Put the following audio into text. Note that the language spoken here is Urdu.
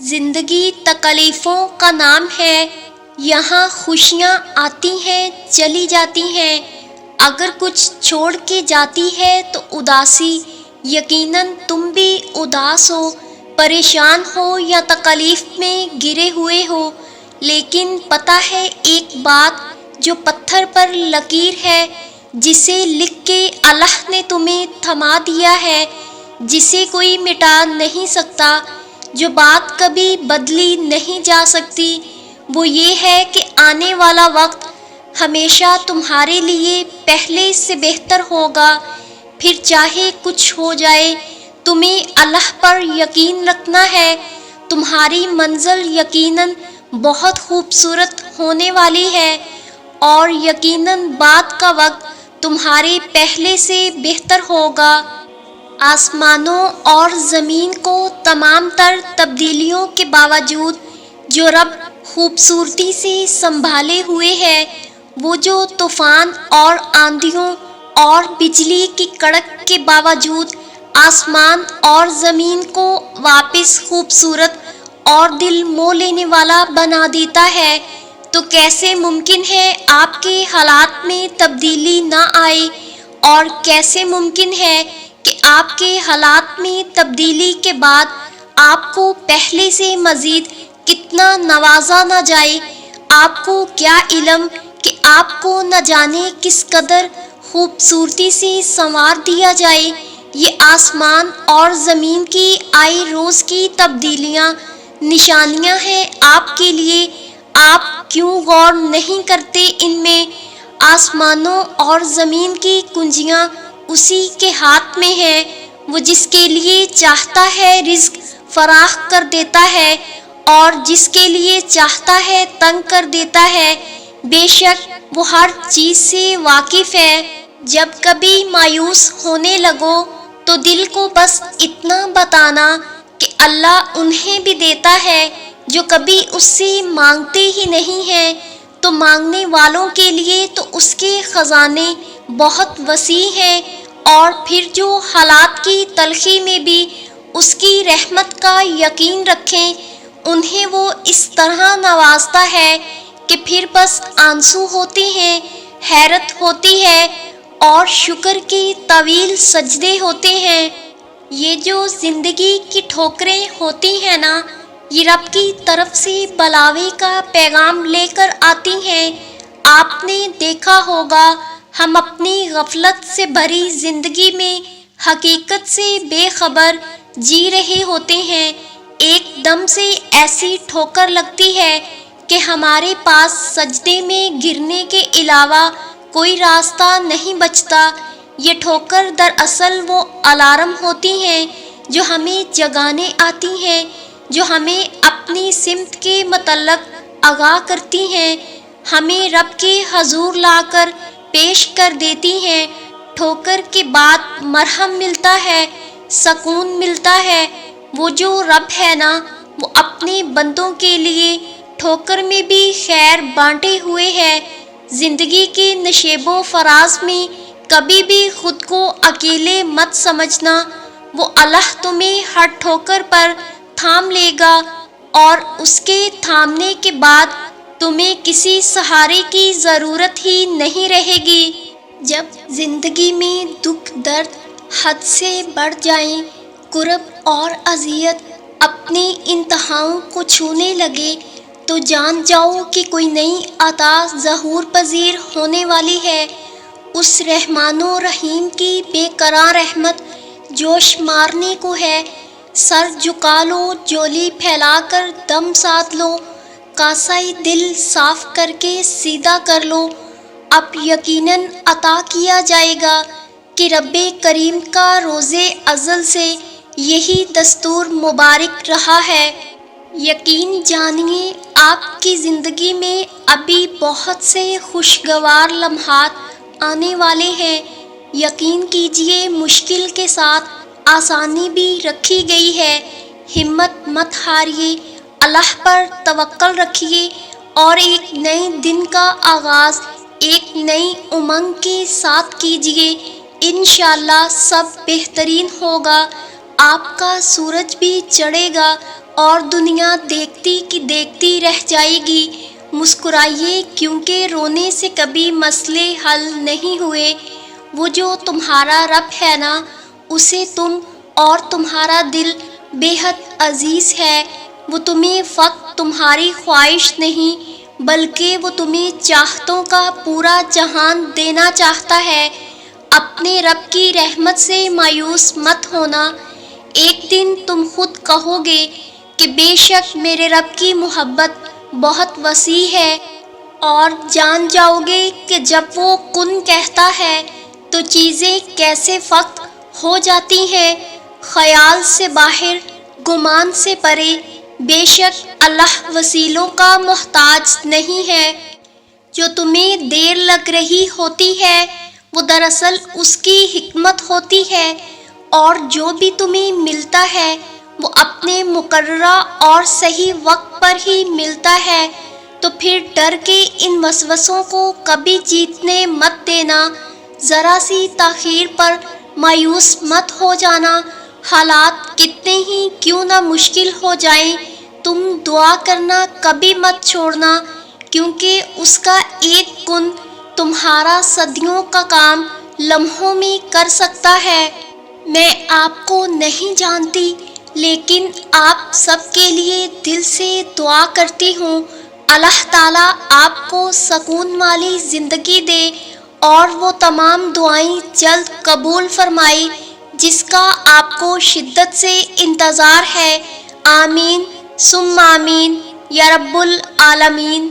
زندگی تکلیفوں کا نام ہے، یہاں خوشیاں آتی ہیں چلی جاتی ہیں، اگر کچھ چھوڑ کے جاتی ہے تو اداسی، یقیناً تم بھی اداس ہو، پریشان ہو یا تکلیف میں گرے ہوئے ہو، لیکن پتہ ہے ایک بات جو پتھر پر لکیر ہے، جسے لکھ کے اللہ نے تمہیں تھما دیا ہے، جسے کوئی مٹا نہیں سکتا، جو بات کبھی بدلی نہیں جا سکتی، وہ یہ ہے کہ آنے والا وقت ہمیشہ تمہارے لیے پہلے سے بہتر ہوگا۔ پھر چاہے کچھ ہو جائے، تمہیں اللہ پر یقین رکھنا ہے، تمہاری منزل یقیناً بہت خوبصورت ہونے والی ہے، اور یقیناً بعد کا وقت تمہارے پہلے سے بہتر ہوگا۔ آسمانوں اور زمین کو تمام تر تبدیلیوں کے باوجود جو رب خوبصورتی سے سنبھالے ہوئے ہے، وہ جو طوفان اور آندھیوں اور بجلی کی کڑک کے باوجود آسمان اور زمین کو واپس خوبصورت اور دل موہ لینے والا بنا دیتا ہے، تو کیسے ممکن ہے آپ کے حالات میں تبدیلی نہ آئے، اور کیسے ممکن ہے کہ آپ کے حالات میں تبدیلی کے بعد آپ کو پہلے سے مزید کتنا نوازا نہ جائے۔ آپ کو کیا علم کہ آپ کو نہ جانے کس قدر خوبصورتی سے سنوار دیا جائے۔ یہ آسمان اور زمین کی آئی روز کی تبدیلیاں نشانیاں ہیں آپ کے لیے، آپ کیوں غور نہیں کرتے ان میں؟ آسمانوں اور زمین کی کنجیاں اسی کے ہاتھ میں ہیں، وہ جس کے لیے چاہتا ہے رزق فراخ کر دیتا ہے، اور جس کے لیے چاہتا ہے تنگ کر دیتا ہے، بے شک وہ ہر چیز سے واقف ہے۔ جب کبھی مایوس ہونے لگو تو دل کو بس اتنا بتانا کہ اللہ انہیں بھی دیتا ہے جو کبھی اس سے مانگتے ہی نہیں ہیں، تو مانگنے والوں کے لیے تو اس کے خزانے بہت وسیع ہیں، اور پھر جو حالات کی تلخی میں بھی اس کی رحمت کا یقین رکھیں، انہیں وہ اس طرح نوازتا ہے کہ پھر بس آنسو ہوتے ہیں، حیرت ہوتی ہے، اور شکر کے طویل سجدے ہوتے ہیں۔ یہ جو زندگی کی ٹھوکریں ہوتی ہیں نا، یہ رب کی طرف سے بلاوے کا پیغام لے کر آتی ہیں۔ آپ نے دیکھا ہوگا ہم اپنی غفلت سے بھری زندگی میں حقیقت سے بے خبر جی رہے ہوتے ہیں، ایک دم سے ایسی ٹھوکر لگتی ہے کہ ہمارے پاس سجدے میں گرنے کے علاوہ کوئی راستہ نہیں بچتا۔ یہ ٹھوکر دراصل وہ الارم ہوتی ہیں جو ہمیں جگانے آتی ہیں، جو ہمیں اپنی سمت کے متعلق آگاہ کرتی ہیں، ہمیں رب کے حضور لا کر پیش کر دیتی ہیں۔ ٹھوکر کے بعد مرہم ملتا ہے، سکون ملتا ہے۔ وہ جو رب ہے نا، وہ اپنے بندوں کے لیے ٹھوکر میں بھی خیر بانٹے ہوئے ہے۔ زندگی کے نشیب و فراز میں کبھی بھی خود کو اکیلے مت سمجھنا، وہ اللہ تمہیں ہر ٹھوکر پر تھام لے گا، اور اس کے تھامنے کے بعد تمہیں کسی سہارے کی ضرورت ہی نہیں رہے گی۔ جب زندگی میں دکھ درد حد سے بڑھ جائیں، کرب اور اذیت اپنی انتہاؤں کو چھونے لگے، تو جان جاؤ کہ کوئی نئی عطا ظہور پذیر ہونے والی ہے۔ اس رحمان و رحیم کی بے قرار رحمت جوش مارنے کو ہے۔ سر جھکا لو، جولی پھیلا کر دم ساتھ لو، کاسہ دل صاف کر کے سیدھا کر لو، اب یقیناً عطا کیا جائے گا کہ رب کریم کا روز ازل سے یہی دستور مبارک رہا ہے۔ یقین جانیے آپ کی زندگی میں ابھی بہت سے خوشگوار لمحات آنے والے ہیں۔ یقین کیجیے مشکل کے ساتھ آسانی بھی رکھی گئی ہے۔ ہمت مت ہاریے، اللہ پر توکل رکھیے، اور ایک نئے دن کا آغاز ایک نئی امنگ کے ساتھ کیجیے۔ انشاءاللہ سب بہترین ہوگا، آپ کا سورج بھی چڑھے گا اور دنیا دیکھتی کی دیکھتی رہ جائے گی۔ مسکرائیے کیونکہ رونے سے کبھی مسئلے حل نہیں ہوئے۔ وہ جو تمہارا رب ہے نا، اسے تم اور تمہارا دل بے حد عزیز ہے۔ وہ تمہیں فقط تمہاری خواہش نہیں بلکہ وہ تمہیں چاہتوں کا پورا جہان دینا چاہتا ہے۔ اپنے رب کی رحمت سے مایوس مت ہونا۔ ایک دن تم خود کہو گے کہ بے شک میرے رب کی محبت بہت وسیع ہے، اور جان جاؤ گے کہ جب وہ کن کہتا ہے تو چیزیں کیسے فقط ہو جاتی ہیں، خیال سے باہر، گمان سے پرے۔ بے شک اللہ وسیلوں کا محتاج نہیں ہے۔ جو تمہیں دیر لگ رہی ہوتی ہے وہ دراصل اس کی حکمت ہوتی ہے، اور جو بھی تمہیں ملتا ہے وہ اپنے مقررہ اور صحیح وقت پر ہی ملتا ہے۔ تو پھر ڈر کے ان وسوسوں کو کبھی جیتنے مت دینا۔ ذرا سی تاخیر پر مایوس مت ہو جانا۔ حالات کتنے ہی کیوں نہ مشکل ہو جائیں، تم دعا کرنا کبھی مت چھوڑنا، کیونکہ اس کا ایک کن تمہارا صدیوں کا کام لمحوں میں کر سکتا ہے۔ میں آپ کو نہیں جانتی، لیکن آپ سب کے لیے دل سے دعا کرتی ہوں۔ اللہ تعالیٰ آپ کو سکون والی زندگی دے اور وہ تمام دعائیں جلد قبول فرمائے جس کا آپ کو شدت سے انتظار ہے۔ آمین ثم آمین یا رب العالمین۔